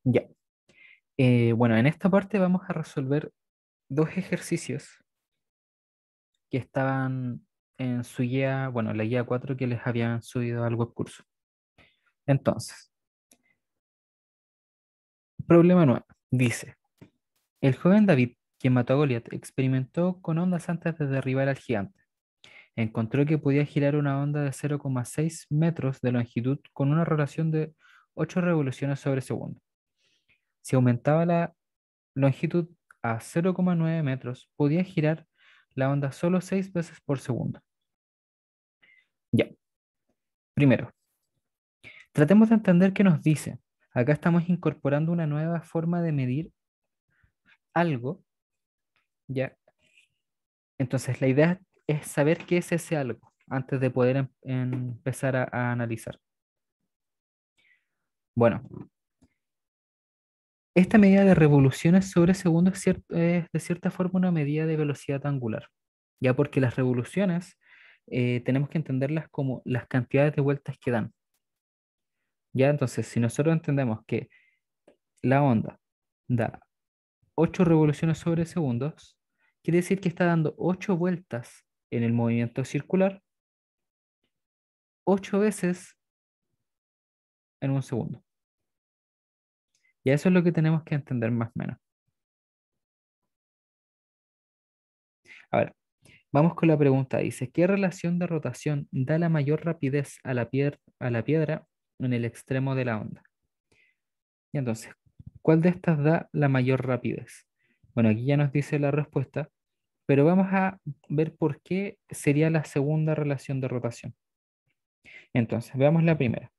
Ya. Bueno, en esta parte vamos a resolver dos ejercicios que estaban en su guía, bueno, la guía 4 que les habían subido al web curso. Entonces, problema 9. Dice, el joven David, quien mató a Goliat, experimentó con ondas antes de derribar al gigante. Encontró que podía girar una onda de 0,6 metros de longitud con una relación de 8 revoluciones sobre segundo. Si aumentaba la longitud a 0,9 metros, podía girar la onda solo 6 veces por segundo. Ya, primero, tratemos de entender qué nos dice. Acá estamos incorporando una nueva forma de medir algo, ¿ya? Entonces, la idea es saber qué es ese algo antes de poder empezar a analizar. Bueno, esta medida de revoluciones sobre segundo es de cierta forma una medida de velocidad angular, ya porque las revoluciones tenemos que entenderlas como las cantidades de vueltas que dan. Ya, entonces, si nosotros entendemos que la onda da 8 revoluciones sobre segundos, quiere decir que está dando 8 vueltas en el movimiento circular, 8 veces en un segundo. Y eso es lo que tenemos que entender más o menos. A ver, vamos con la pregunta. Dice, ¿qué relación de rotación da la mayor rapidez a a la piedra en el extremo de la onda? Y entonces, ¿cuál de estas da la mayor rapidez? Bueno, aquí ya nos dice la respuesta, pero vamos a ver por qué sería la segunda relación de rotación. Entonces, veamos la primera.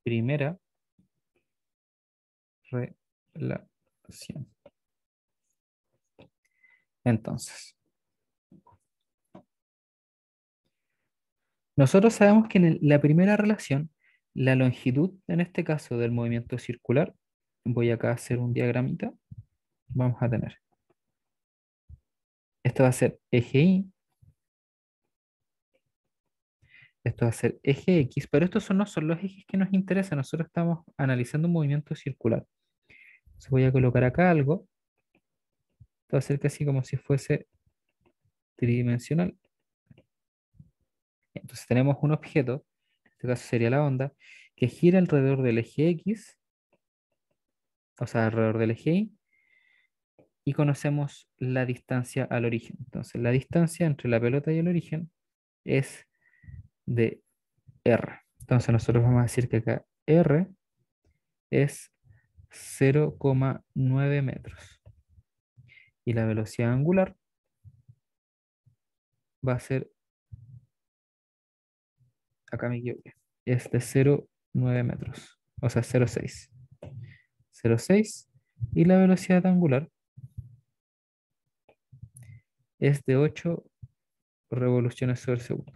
Primera relación. Entonces, nosotros sabemos que en la primera relación, la longitud, en este caso del movimiento circular, voy acá a hacer un diagramita, vamos a tener, esto va a ser eje Y, esto va a ser eje X, pero estos no son los ejes que nos interesan, nosotros estamos analizando un movimiento circular. Entonces voy a colocar acá algo, esto va a ser casi como si fuese tridimensional. Entonces tenemos un objeto, en este caso sería la onda, que gira alrededor del eje X, o sea, alrededor del eje Y, y conocemos la distancia al origen. Entonces, la distancia entre la pelota y el origen es de R. Entonces, nosotros vamos a decir que acá R es 0,9 metros. Y la velocidad angular va a ser, acá me equivoqué, es de 0,9 metros. O sea, 0,6. 0,6. Y la velocidad angular es de 8 revoluciones sobre segundo.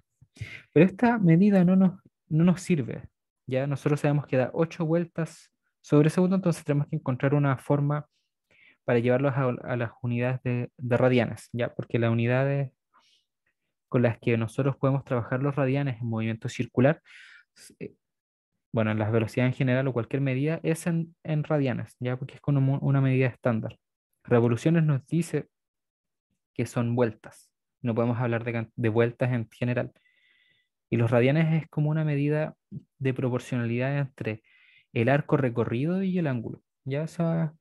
Pero esta medida no nos sirve. Ya nosotros sabemos que da 8 vueltas sobre segundo, entonces tenemos que encontrar una forma para llevarlos a las unidades de radianes, ya, porque las unidades con las que nosotros podemos trabajar los radianes en movimiento circular, eh, bueno, en las velocidades en general o cualquier medida, es en radianes, ya, porque es como una medida estándar. Revoluciones nos dice que son vueltas, no podemos hablar de vueltas en general. Y los radianes es como una medida de proporcionalidad entre el arco recorrido y el ángulo. Ya esa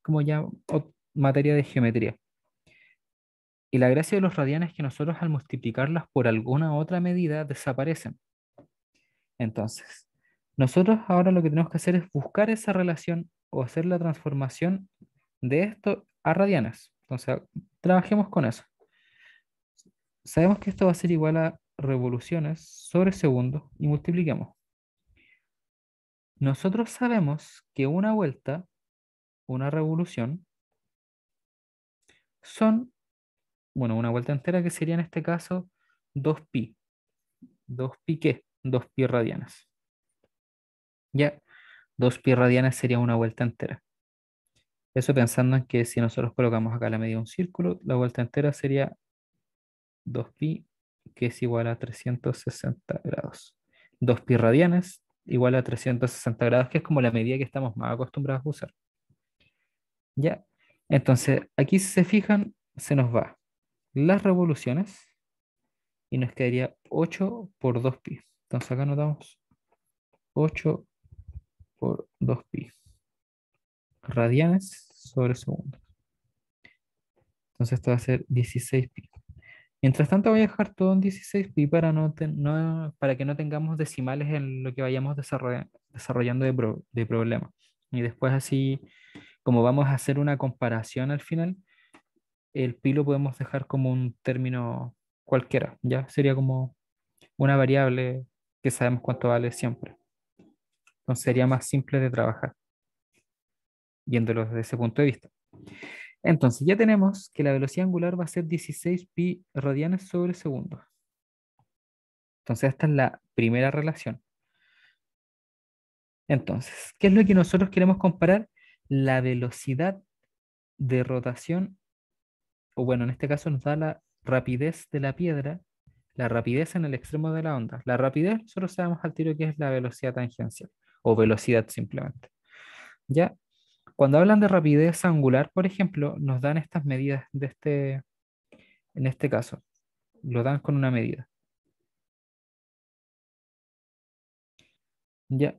como ya materia de geometría. Y la gracia de los radianes es que nosotros al multiplicarlas por alguna otra medida desaparecen. Entonces, nosotros ahora lo que tenemos que hacer es buscar esa relación o hacer la transformación de esto a radianes. Entonces, trabajemos con eso. Sabemos que esto va a ser igual a revoluciones sobre segundos y multipliquemos. Nosotros sabemos que una vuelta, una revolución, son, bueno, una vuelta entera que sería en este caso 2pi. ¿2pi qué? 2pi radianes. Ya, 2pi radianes sería una vuelta entera. Eso pensando en que si nosotros colocamos acá la medida de un círculo, la vuelta entera sería 2pi, que es igual a 360 grados. 2pi radianes igual a 360 grados, que es como la medida que estamos más acostumbrados a usar. ¿Ya? Entonces, aquí si se fijan, se nos va las revoluciones y nos quedaría 8 por 2pi. Entonces acá notamos 8 por 2pi radianes sobre segundo. Entonces esto va a ser 16pi. Mientras tanto voy a dejar todo en 16pi para, para que no tengamos decimales en lo que vayamos desarrollando de problema. Y después así, como vamos a hacer una comparación al final, el pi lo podemos dejar como un término cualquiera, ¿ya? Sería como una variable que sabemos cuánto vale siempre. Entonces sería más simple de trabajar, viéndolo desde ese punto de vista. Entonces ya tenemos que la velocidad angular va a ser 16 pi radianes sobre segundo. Entonces esta es la primera relación. Entonces, ¿qué es lo que nosotros queremos comparar? La velocidad de rotación, o bueno, en este caso nos da la rapidez de la piedra, la rapidez en el extremo de la onda. La rapidez, nosotros sabemos al tiro que es la velocidad tangencial, o velocidad simplemente. ¿Ya? Cuando hablan de rapidez angular, por ejemplo, nos dan estas medidas en este caso, lo dan con una medida. ¿Ya?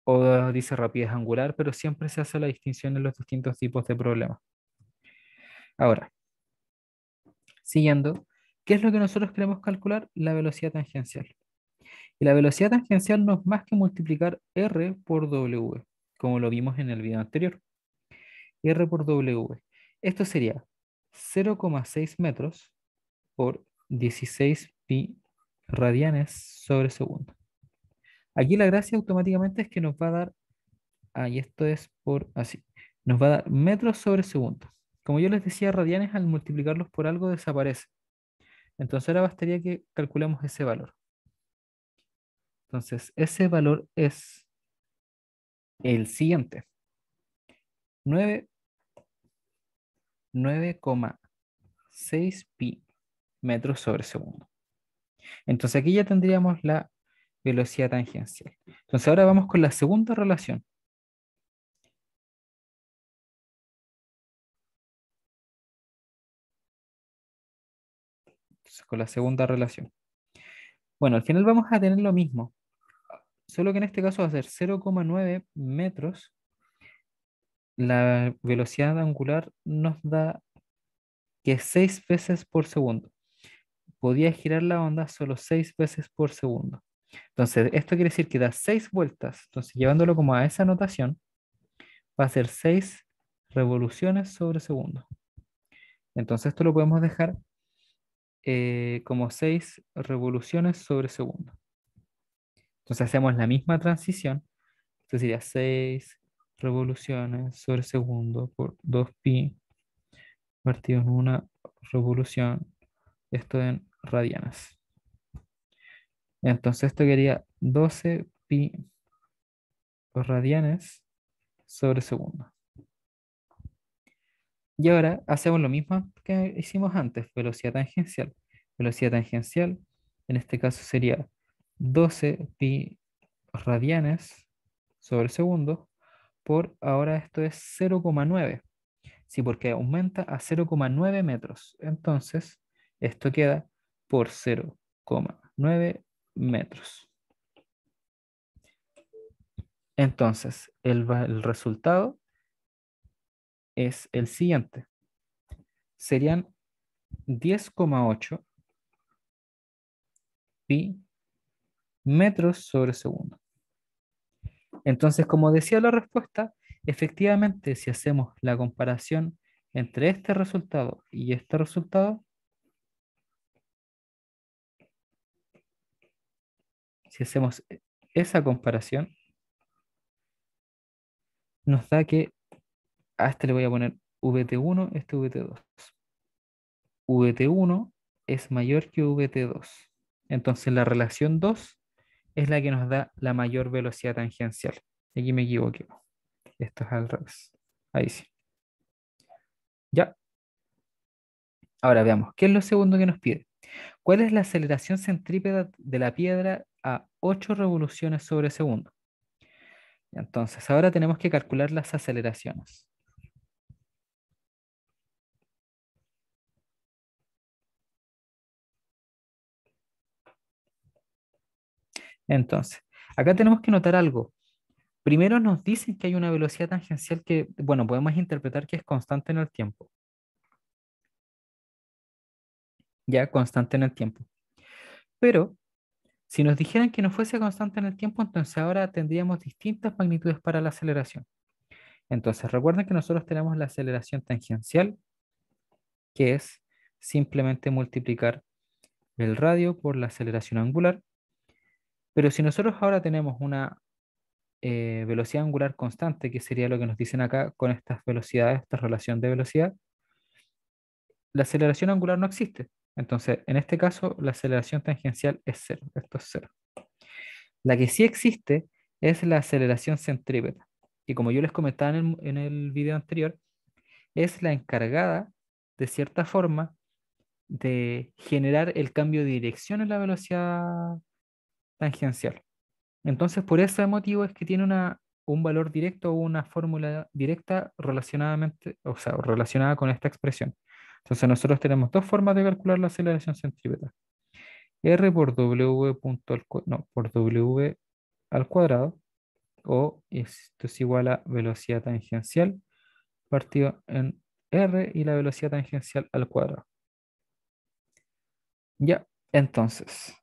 O dice rapidez angular, pero siempre se hace la distinción en los distintos tipos de problemas. Ahora, siguiendo, ¿qué es lo que nosotros queremos calcular? La velocidad tangencial. Y la velocidad tangencial no es más que multiplicar R por W, como lo vimos en el video anterior. R por W. Esto sería 0,6 metros por 16 pi radianes sobre segundo. Aquí la gracia automáticamente es que nos va a dar, y esto es por así, nos va a dar metros sobre segundo. Como yo les decía, radianes al multiplicarlos por algo desaparece. Entonces ahora bastaría que calculemos ese valor. Entonces ese valor es el siguiente. 9,6 pi metros sobre segundo. Entonces aquí ya tendríamos la velocidad tangencial. Entonces ahora vamos con la segunda relación. Entonces, con la segunda relación. Bueno, al final vamos a tener lo mismo, solo que en este caso va a ser 0,9 metros. La velocidad angular nos da que es 6 veces por segundo. Podía girar la onda solo 6 veces por segundo. Entonces, esto quiere decir que da 6 vueltas. Entonces, llevándolo como a esa notación, va a ser 6 revoluciones sobre segundo. Entonces, esto lo podemos dejar como 6 revoluciones sobre segundo. Entonces, hacemos la misma transición. Esto sería 6 revoluciones sobre segundo por 2pi partido en una revolución. Esto en radianes. Entonces, esto quedaría 12 pi radianes sobre segundo. Y ahora hacemos lo mismo que hicimos antes, velocidad tangencial. Velocidad tangencial, en este caso sería 12 pi radianes sobre segundo por, ahora esto es 0,9. Sí, porque aumenta a 0,9 metros. Entonces, esto queda por 0,9 metros. Entonces, el resultado es el siguiente. Serían 10,8 pi metros sobre segundo. Entonces, como decía la respuesta, efectivamente, si hacemos la comparación entre este resultado y este resultado, si hacemos esa comparación, nos da que a este le voy a poner VT1, este VT2. VT1 es mayor que VT2. Entonces, la relación 2 es la que nos da la mayor velocidad tangencial. Aquí me equivoqué. Esto es al revés. Ahí sí. Ya. Ahora veamos, ¿qué es lo segundo que nos pide? ¿Cuál es la aceleración centrípeta de la piedra a 8 revoluciones sobre segundo? Entonces, ahora tenemos que calcular las aceleraciones. Entonces, acá tenemos que notar algo. Primero nos dicen que hay una velocidad tangencial que, bueno, podemos interpretar que es constante en el tiempo, ya constante en el tiempo. Pero si nos dijeran que no fuese constante en el tiempo, entonces ahora tendríamos distintas magnitudes para la aceleración. Entonces, recuerden que nosotros tenemos la aceleración tangencial, que es simplemente multiplicar el radio por la aceleración angular. Pero si nosotros ahora tenemos una velocidad angular constante, que sería lo que nos dicen acá con estas velocidades, esta relación de velocidad, la aceleración angular no existe. Entonces, en este caso, la aceleración tangencial es cero. Esto es cero. La que sí existe es la aceleración centrípeta. Y como yo les comentaba en el video anterior, es la encargada, de cierta forma, de generar el cambio de dirección en la velocidad tangencial. Entonces, por ese motivo es que tiene un valor directo o una fórmula directa relacionadamente, o sea, relacionada con esta expresión. Entonces, nosotros tenemos dos formas de calcular la aceleración centrípeta. R por W punto no, por W al cuadrado, o esto es igual a velocidad tangencial partido en R y la velocidad tangencial al cuadrado. Ya, entonces,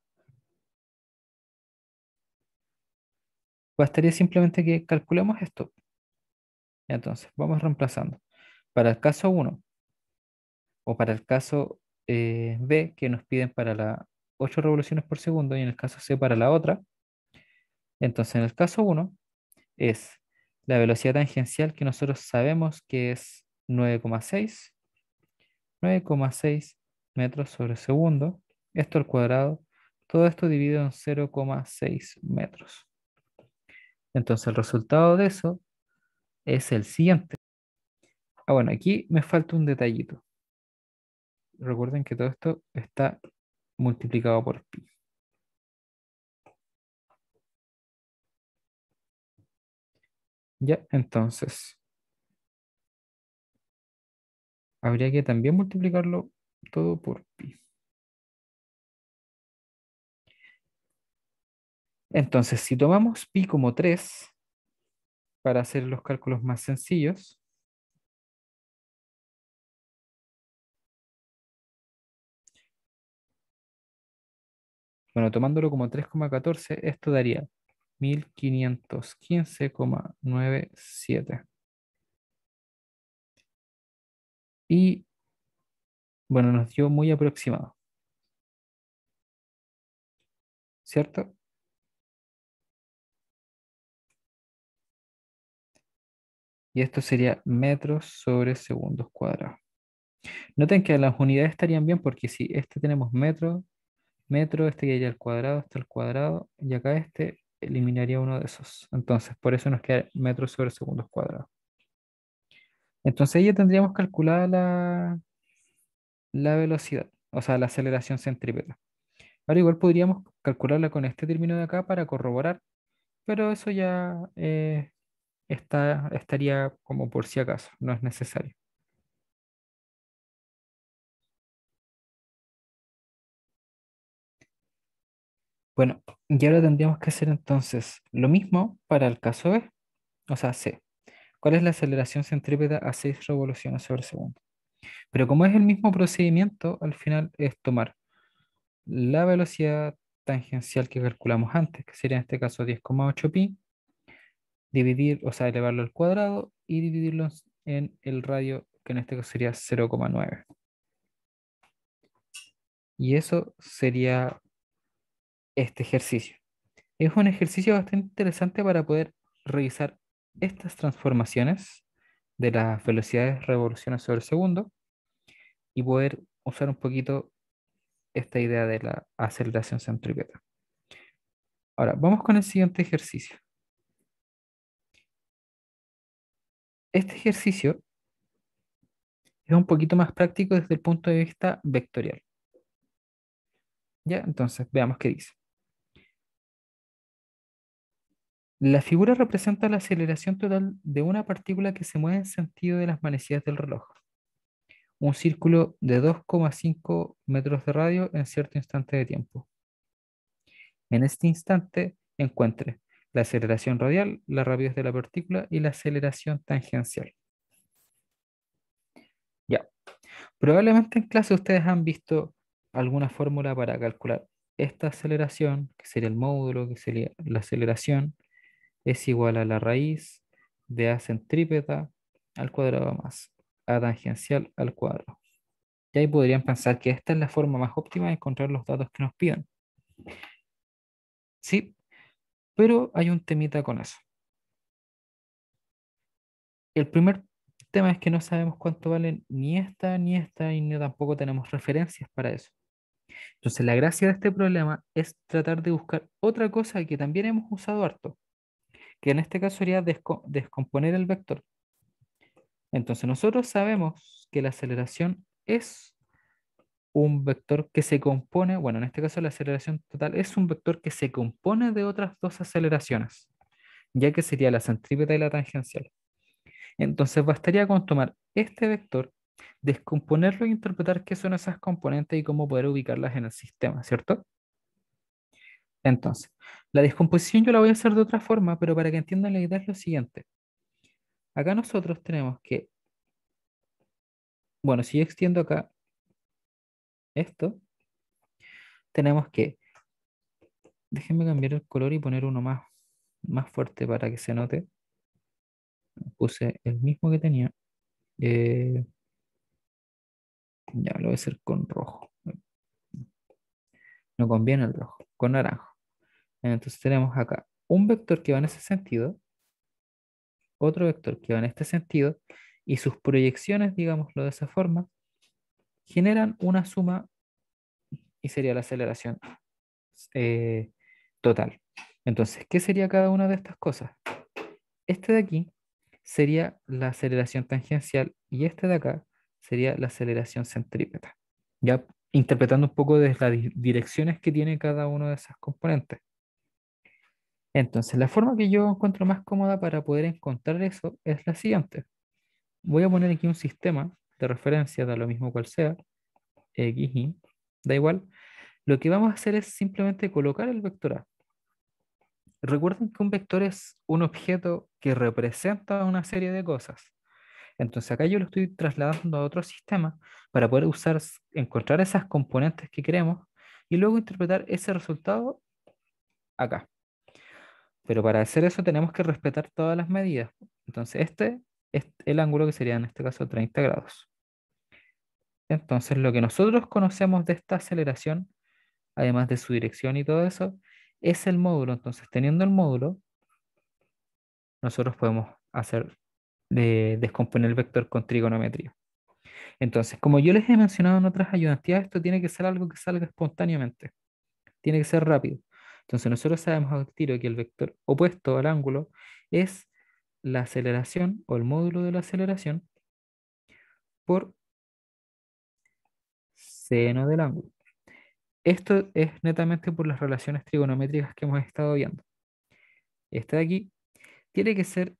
bastaría simplemente que calculemos esto. Entonces, vamos reemplazando. Para el caso uno o para el caso B, que nos piden para la 8 revoluciones por segundo, y en el caso C para la otra, entonces en el caso uno es la velocidad tangencial que nosotros sabemos que es 9,6 metros sobre segundo, esto al cuadrado, todo esto dividido en 0,6 metros. Entonces el resultado de eso es el siguiente. Ah, bueno, aquí me falta un detallito. Recuerden que todo esto está multiplicado por pi. Ya, entonces, habría que también multiplicarlo todo por pi. Entonces, si tomamos pi como 3 para hacer los cálculos más sencillos, bueno, tomándolo como 3,14, esto daría 1515,97. Y bueno, nos dio muy aproximado, ¿cierto? Y esto sería metros sobre segundos cuadrados. Noten que las unidades estarían bien porque si este tenemos metro, metro, este quedaría al cuadrado, este al cuadrado, y acá este eliminaría uno de esos. Entonces, por eso nos queda metros sobre segundos cuadrados. Entonces, ahí ya tendríamos calculada la velocidad, o sea, la aceleración centrípeta. Ahora igual podríamos calcularla con este término de acá para corroborar, pero eso ya estaría como por si acaso, no es necesario. Bueno, y ahora tendríamos que hacer entonces lo mismo para el caso B, o sea, C. ¿Cuál es la aceleración centrípeta a 6 revoluciones sobre segundo? Pero como es el mismo procedimiento, al final es tomar la velocidad tangencial que calculamos antes, que sería en este caso 10,8 pi, dividir, o sea, elevarlo al cuadrado y dividirlo en el radio, que en este caso sería 0,9. Y eso sería este ejercicio. Es un ejercicio bastante interesante para poder revisar estas transformaciones de las velocidades revoluciones sobre segundo y poder usar un poquito esta idea de la aceleración centrípeta. Ahora, vamos con el siguiente ejercicio. Este ejercicio es un poquito más práctico desde el punto de vista vectorial. Ya, entonces veamos qué dice. La figura representa la aceleración total de una partícula que se mueve en sentido de las manecillas del reloj. Un círculo de 2,5 metros de radio en cierto instante de tiempo. En este instante encuentre la aceleración radial, la rapidez de la partícula y la aceleración tangencial. Ya, probablemente en clase ustedes han visto alguna fórmula para calcular esta aceleración, que sería el módulo, que sería la aceleración, es igual a la raíz de a centrípeta al cuadrado más a tangencial al cuadrado. Y ahí podrían pensar que esta es la forma más óptima de encontrar los datos que nos piden. Sí, pero hay un temita con eso. El primer tema es que no sabemos cuánto valen ni esta, y ni tampoco tenemos referencias para eso. Entonces, la gracia de este problema es tratar de buscar otra cosa que también hemos usado harto, que en este caso sería descomponer el vector. Entonces, nosotros sabemos que la aceleración es un vector que se compone, bueno, en este caso la aceleración total es un vector que se compone de otras dos aceleraciones, ya que sería la centrípeta y la tangencial. Entonces bastaría con tomar este vector, descomponerlo e interpretar qué son esas componentes y cómo poder ubicarlas en el sistema, ¿cierto? Entonces, la descomposición yo la voy a hacer de otra forma, pero para que entiendan la idea es lo siguiente. Acá nosotros tenemos que, bueno, si yo extiendo acá esto, tenemos que, déjenme cambiar el color y poner uno más fuerte para que se note. Puse el mismo que tenía. eh, ya lo voy a hacer con rojo. No conviene el rojo, con naranjo. Entonces tenemos acá un vector que va en ese sentido, otro vector que va en este sentido, y sus proyecciones, digámoslo de esa forma, generan una suma y sería la aceleración eh, total. Entonces, ¿qué sería cada una de estas cosas? Este de aquí sería la aceleración tangencial y este de acá sería la aceleración centrípeta. Ya interpretando un poco de las direcciones que tiene cada uno de esas componentes. Entonces, la forma que yo encuentro más cómoda para poder encontrar eso es la siguiente. Voy a poner aquí un sistema de referencia, da lo mismo cual sea, X, Y, da igual. Lo que vamos a hacer es simplemente colocar el vector A. Recuerden que un vector es un objeto que representa una serie de cosas. Entonces acá yo lo estoy trasladando a otro sistema para poder encontrar esas componentes que queremos y luego interpretar ese resultado acá. Pero para hacer eso tenemos que respetar todas las medidas. Entonces este es el ángulo que sería en este caso 30 grados. Entonces lo que nosotros conocemos de esta aceleración, además de su dirección y todo eso, es el módulo. Entonces teniendo el módulo, nosotros podemos descomponer el vector con trigonometría. Entonces, como yo les he mencionado en otras ayudantías, esto tiene que ser algo que salga espontáneamente, tiene que ser rápido. Entonces, nosotros sabemos al tiro que el vector opuesto al ángulo es la aceleración o el módulo de la aceleración por seno del ángulo. Esto es netamente por las relaciones trigonométricas que hemos estado viendo. Este de aquí tiene que ser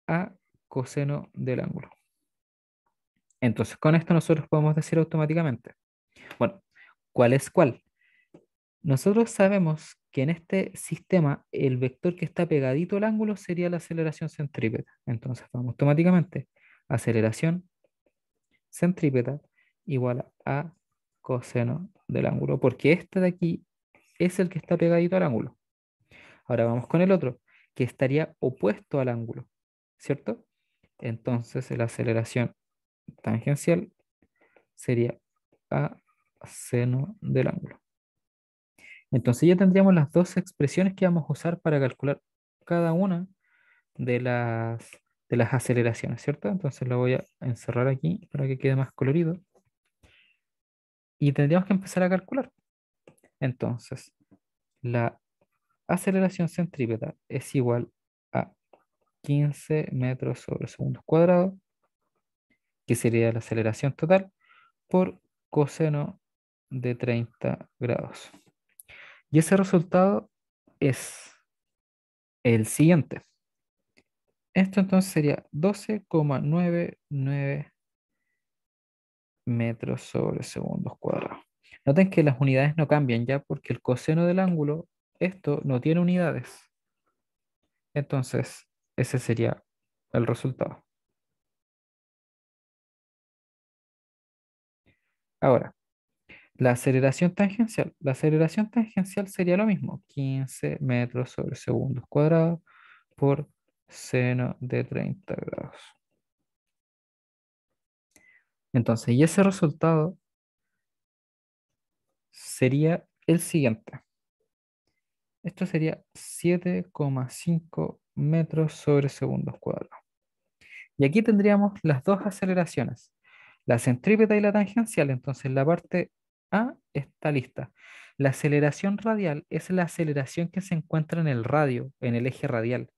a coseno del ángulo. Entonces, con esto nosotros podemos decir automáticamente, bueno, ¿cuál es cuál? Nosotros sabemos que en este sistema el vector que está pegadito al ángulo sería la aceleración centrípeta. Entonces vamos automáticamente. Aceleración centrípeta igual a coseno del ángulo, porque este de aquí es el que está pegadito al ángulo. Ahora vamos con el otro, que estaría opuesto al ángulo, ¿cierto? Entonces la aceleración tangencial sería a seno del ángulo. Entonces ya tendríamos las dos expresiones que vamos a usar para calcular cada una de las aceleraciones, ¿cierto? Entonces lo voy a encerrar aquí para que quede más colorido. Y tendríamos que empezar a calcular. Entonces, la aceleración centrípeta es igual a 15 metros sobre segundos cuadrados, que sería la aceleración total, por coseno de 30 grados. Y ese resultado es el siguiente. Esto entonces sería 12,99 metros sobre segundos cuadrados. Noten que las unidades no cambian ya porque el coseno del ángulo, esto no tiene unidades. Entonces, ese sería el resultado. Ahora, la aceleración tangencial. La aceleración tangencial sería lo mismo, 15 metros sobre segundos cuadrados por seno de 30 grados. Entonces, y ese resultado sería el siguiente. Esto sería 7,5 metros sobre segundos cuadrados. Y aquí tendríamos las dos aceleraciones, la centrípeta y la tangencial. Entonces, la parte A está lista. La aceleración radial es la aceleración que se encuentra en el radio, en el eje radial.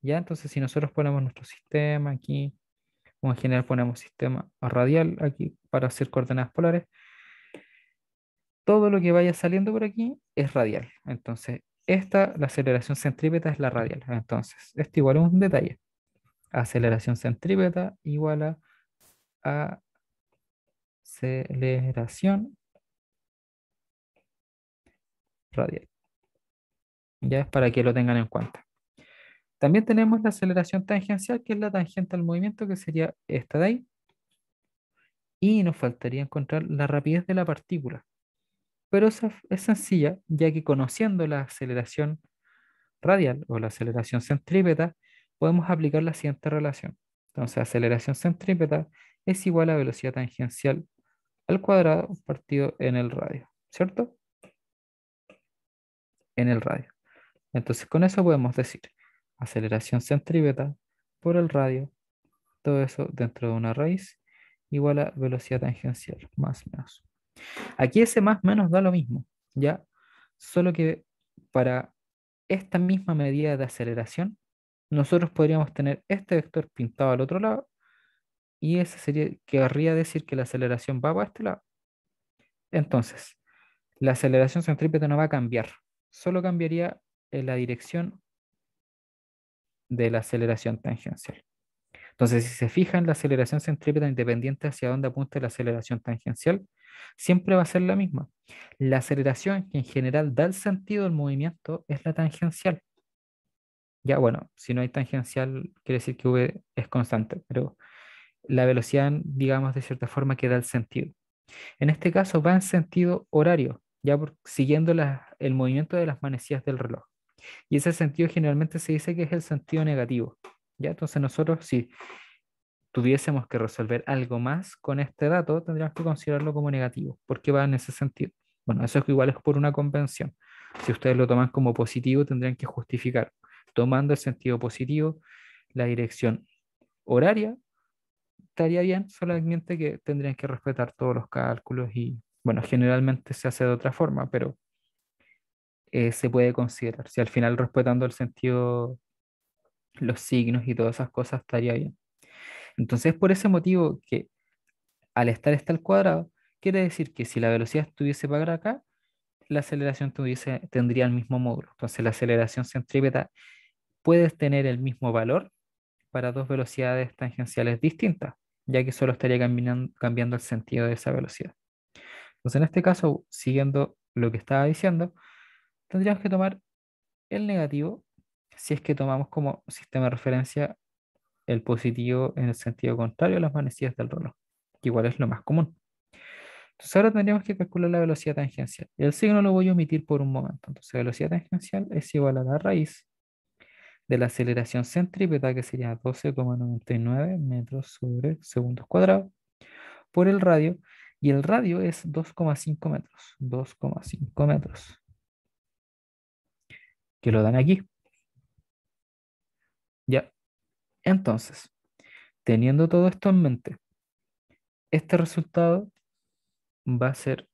¿Ya? Entonces, si nosotros ponemos nuestro sistema aquí, o en general ponemos sistema radial aquí para hacer coordenadas polares, todo lo que vaya saliendo por aquí es radial. Entonces, esta, la aceleración centrípeta es la radial. Entonces, esto igual es un detalle. Aceleración centrípeta igual a aceleración radial. Ya es para que lo tengan en cuenta. También tenemos la aceleración tangencial, que es la tangente al movimiento, que sería esta de ahí. Y nos faltaría encontrar la rapidez de la partícula. Pero esa es sencilla, ya que conociendo la aceleración radial o la aceleración centrípeta, podemos aplicar la siguiente relación. Entonces, aceleración centrípeta es igual a velocidad tangencial al cuadrado partido en el radio, ¿cierto? En el radio. Entonces, con eso podemos decir aceleración centrípeta por el radio, todo eso dentro de una raíz, igual a velocidad tangencial, más o menos. Aquí ese más o menos da lo mismo, ¿ya? Solo que para esta misma medida de aceleración, nosotros podríamos tener este vector pintado al otro lado y ese sería, querría decir que la aceleración va para este lado. Entonces, la aceleración centrípeta no va a cambiar, solo cambiaría en la dirección de la aceleración tangencial. Entonces, si se fijan, la aceleración centrípeta independiente hacia dónde apunta la aceleración tangencial, siempre va a ser la misma. La aceleración que en general da el sentido del movimiento es la tangencial. Ya, bueno, si no hay tangencial, quiere decir que v es constante, pero la velocidad, digamos, de cierta forma que da el sentido. En este caso va en sentido horario, ya siguiendo el movimiento de las manecillas del reloj. Y ese sentido generalmente se dice que es el sentido negativo. ¿Ya? Entonces nosotros, si tuviésemos que resolver algo más con este dato, tendríamos que considerarlo como negativo, porque va en ese sentido. Bueno, eso es igual es por una convención. Si ustedes lo toman como positivo, tendrían que justificar, tomando el sentido positivo, la dirección horaria estaría bien, solamente que tendrían que respetar todos los cálculos y, bueno, generalmente se hace de otra forma, pero se puede considerar. Si al final respetando el sentido, los signos y todas esas cosas estaría bien. Entonces, por ese motivo que al estar este al cuadrado, quiere decir que si la velocidad estuviese para acá, la aceleración tendría el mismo módulo. Entonces, la aceleración centrípeta puede tener el mismo valor para dos velocidades tangenciales distintas, ya que solo estaría cambiando el sentido de esa velocidad. Entonces, en este caso, siguiendo lo que estaba diciendo, tendríamos que tomar el negativo si es que tomamos como sistema de referencia el positivo en el sentido contrario a las manecillas del reloj, que igual es lo más común. Entonces ahora tendríamos que calcular la velocidad tangencial. El signo lo voy a omitir por un momento. Entonces velocidad tangencial es igual a la raíz de la aceleración centrípeta, que sería 12,99 metros sobre segundos cuadrados, por el radio. Y el radio es 2,5 metros. 2,5 metros. Que lo dan aquí. Ya. Entonces, teniendo todo esto en mente, este resultado va a ser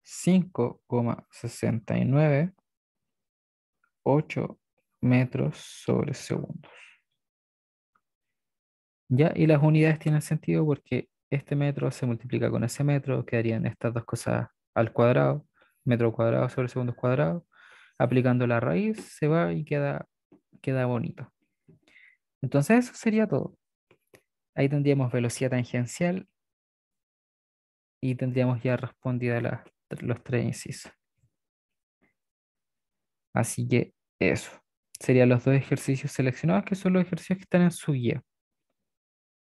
5,698 metros sobre segundos. ¿Ya? Y las unidades tienen sentido porque este metro se multiplica con ese metro, quedarían estas dos cosas al cuadrado, metro cuadrado sobre segundos cuadrados, aplicando la raíz, se va y queda bonito. Entonces eso sería todo. Ahí tendríamos velocidad tangencial y tendríamos ya respondida los tres incisos. Así que eso. Serían los dos ejercicios seleccionados, que son los ejercicios que están en su guía.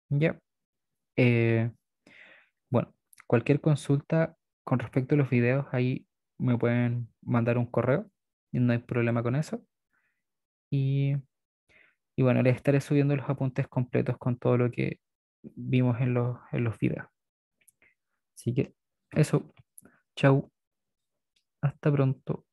Ya. Eh, bueno, cualquier consulta con respecto a los videos, ahí me pueden mandar un correo y no hay problema con eso. Y, y bueno, les estaré subiendo los apuntes completos con todo lo que vimos en los videos. Así que eso. Chau. Hasta pronto.